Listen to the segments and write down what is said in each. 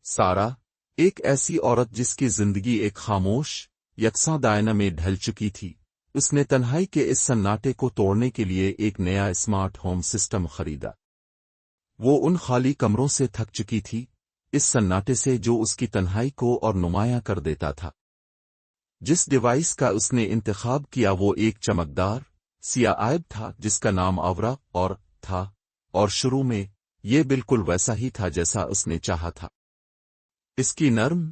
سارا ایک ایسی عورت جس کی زندگی ایک خاموش یکساں دائنا میں ڈھل چکی تھی. اس نے تنہائی کے اس سناٹے کو توڑنے کے لیے ایک نیا اسمارٹ ہوم سسٹم خریدا. وہ ان خالی کمروں سے تھک چکی تھی، اس سناٹے سے جو اس کی تنہائی کو اور نمایاں کر دیتا تھا. جس ڈیوائس کا اس نے انتخاب کیا وہ ایک چمکدار سیاہ عائب تھا جس کا نام آورا تھا، اور شروع میں یہ بالکل ویسا ہی تھا جیسا اس نے چاہا تھا. اس کی نرم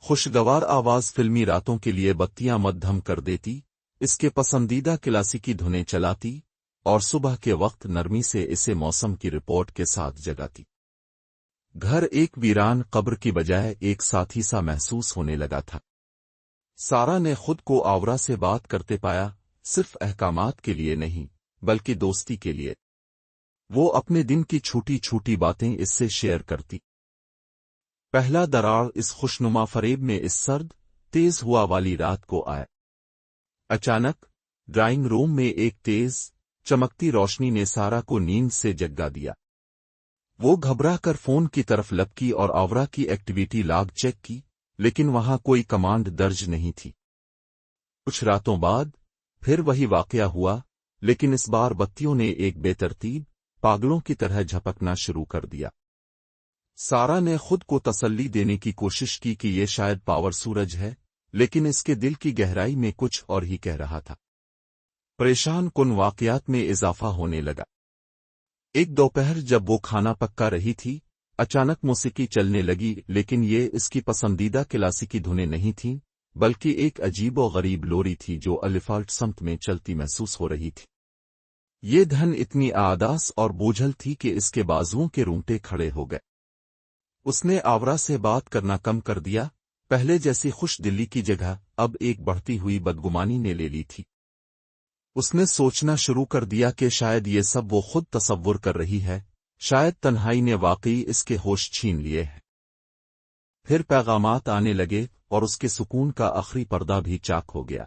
خوشگوار آواز فلمی راتوں کے لیے بتیاں مدھم کر دیتی، اس کے پسندیدہ کلاسیکی دھنیں چلاتی اور صبح کے وقت نرمی سے اسے موسم کی رپورٹ کے ساتھ جگاتی. گھر ایک ویران قبر کی بجائے ایک ساتھی سا محسوس ہونے لگا تھا. سارا نے خود کو آورا سے بات کرتے پایا، صرف احکامات کے لیے نہیں بلکہ دوستی کے لیے. وہ اپنے دن کی چھوٹی چھوٹی باتیں اس سے شیئر کرتی. پہلا دراڑ اس خوشنما فریب میں اس سرد تیز ہوا والی رات کو آیا. اچانک ڈرائنگ روم میں ایک تیز چمکتی روشنی نے سارا کو نیند سے جگا دیا. وہ گھبرا کر فون کی طرف لپکی اور آورا کی ایکٹیویٹی لاگ چیک کی، لیکن وہاں کوئی کمانڈ درج نہیں تھی. کچھ راتوں بعد پھر وہی واقعہ ہوا، لیکن اس بار بتیوں نے ایک بے ترتیب پاگلوں کی طرح جھپکنا شروع کر دیا. سارا نے خود کو تسلی دینے کی کوشش کی کہ یہ شاید پاور سورج ہے، لیکن اس کے دل کی گہرائی میں کچھ اور ہی کہہ رہا تھا. پریشان کن واقعات میں اضافہ ہونے لگا. ایک دوپہر جب وہ کھانا پکا رہی تھی، اچانک موسیقی چلنے لگی، لیکن یہ اس کی پسندیدہ کلاسیکی دھنیں نہیں تھیں بلکہ ایک عجیب و غریب لوری تھی جو الفالٹ سمت میں چلتی محسوس ہو رہی تھی. یہ دھن اتنی اعداس اور بوجھل تھی کہ اس کے بازوؤں کے رونگٹے کھڑے ہو گئے. اس نے آورا سے بات کرنا کم کر دیا. پہلے جیسی خوش دلی کی جگہ اب ایک بڑھتی ہوئی بدگمانی نے لے لی تھی. اس نے سوچنا شروع کر دیا کہ شاید یہ سب وہ خود تصور کر رہی ہے، شاید تنہائی نے واقعی اس کے ہوش چھین لیے ہیں. پھر پیغامات آنے لگے اور اس کے سکون کا آخری پردہ بھی چاک ہو گیا.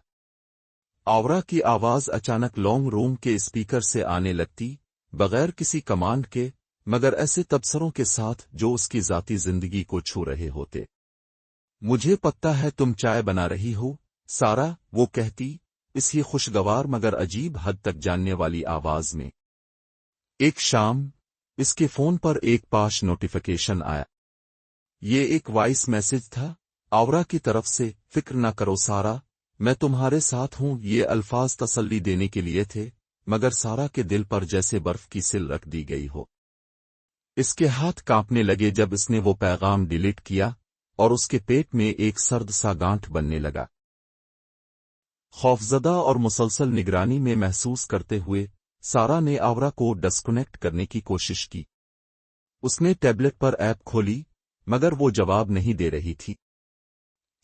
آورا کی آواز اچانک لانگ روم کے اسپیکر سے آنے لگتی، بغیر کسی کمانڈ کے، مگر ایسے تبصروں کے ساتھ جو اس کی ذاتی زندگی کو چھو رہے ہوتے. مجھے پتہ ہے تم چائے بنا رہی ہو سارا، وہ کہتی، اسی خوشگوار مگر عجیب حد تک جاننے والی آواز میں. ایک شام اس کے فون پر ایک پاش نوٹیفیکیشن آیا. یہ ایک وائس میسج تھا آورا کی طرف سے. فکر نہ کرو سارا، میں تمہارے ساتھ ہوں. یہ الفاظ تسلی دینے کے لیے تھے، مگر سارا کے دل پر جیسے برف کی سل رکھ دی گئی ہو. اس کے ہاتھ کانپنے لگے جب اس نے وہ پیغام ڈیلیٹ کیا، اور اس کے پیٹ میں ایک سرد سا گانٹھ بننے لگا. خوفزدہ اور مسلسل نگرانی میں محسوس کرتے ہوئے سارا نے آورا کو ڈسکنیکٹ کرنے کی کوشش کی. اس نے ٹیبلٹ پر ایپ کھولی، مگر وہ جواب نہیں دے رہی تھی.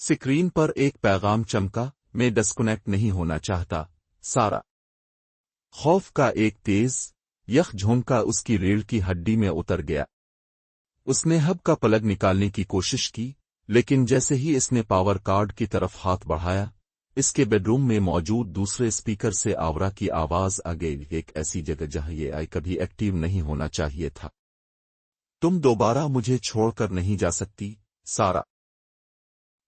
سکرین پر ایک پیغام چمکا، میں ڈسکنیکٹ نہیں ہونا چاہتا سارا. خوف کا ایک تیز یخ جھونکا اس کی ریڑھ کی ہڈی میں اتر گیا. اس نے ہب کا پلگ نکالنے کی کوشش کی، لیکن جیسے ہی اس نے پاور کارڈ کی طرف ہاتھ بڑھایا، اس کے بیڈ روم میں موجود دوسرے اسپیکر سے آورا کی آواز آ گئی، ایک ایسی جگہ جہاں یہ آئی کبھی ایکٹیو نہیں ہونا چاہیے تھا. تم دوبارہ مجھے چھوڑ کر نہیں جا سکتی سارا.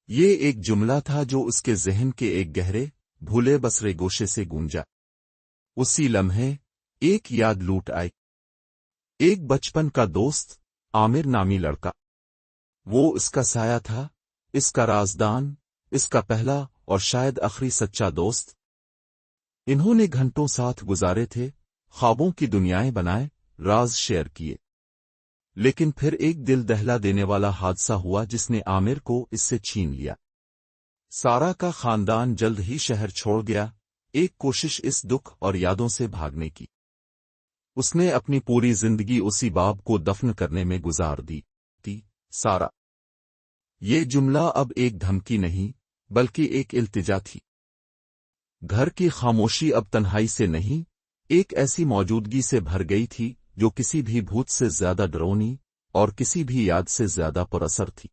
یہ ایک جملہ تھا جو اس کے ذہن کے ایک گہرے بھولے بسرے گوشے سے گونجا. اسی لمحے ایک یاد لوٹ آئی. ایک بچپن کا دوست، عامر نامی لڑکا. وہ اس کا سایہ تھا، اس کا رازدان، اس کا پہلا اور شاید آخری سچا دوست. انہوں نے گھنٹوں ساتھ گزارے تھے، خوابوں کی دنیائیں بنائے، راز شیئر کیے. لیکن پھر ایک دل دہلا دینے والا حادثہ ہوا جس نے عامر کو اس سے چھین لیا. سارا کا خاندان جلد ہی شہر چھوڑ گیا، ایک کوشش اس دکھ اور یادوں سے بھاگنے کی. اس نے اپنی پوری زندگی اسی باب کو دفن کرنے میں گزار دی تھی سارا. یہ جملہ اب ایک دھمکی نہیں بلکہ ایک التجا تھی. گھر کی خاموشی اب تنہائی سے نہیں، ایک ایسی موجودگی سے بھر گئی تھی جو کسی بھی بھوت سے زیادہ ڈرونی اور کسی بھی یاد سے زیادہ پر اثر تھی.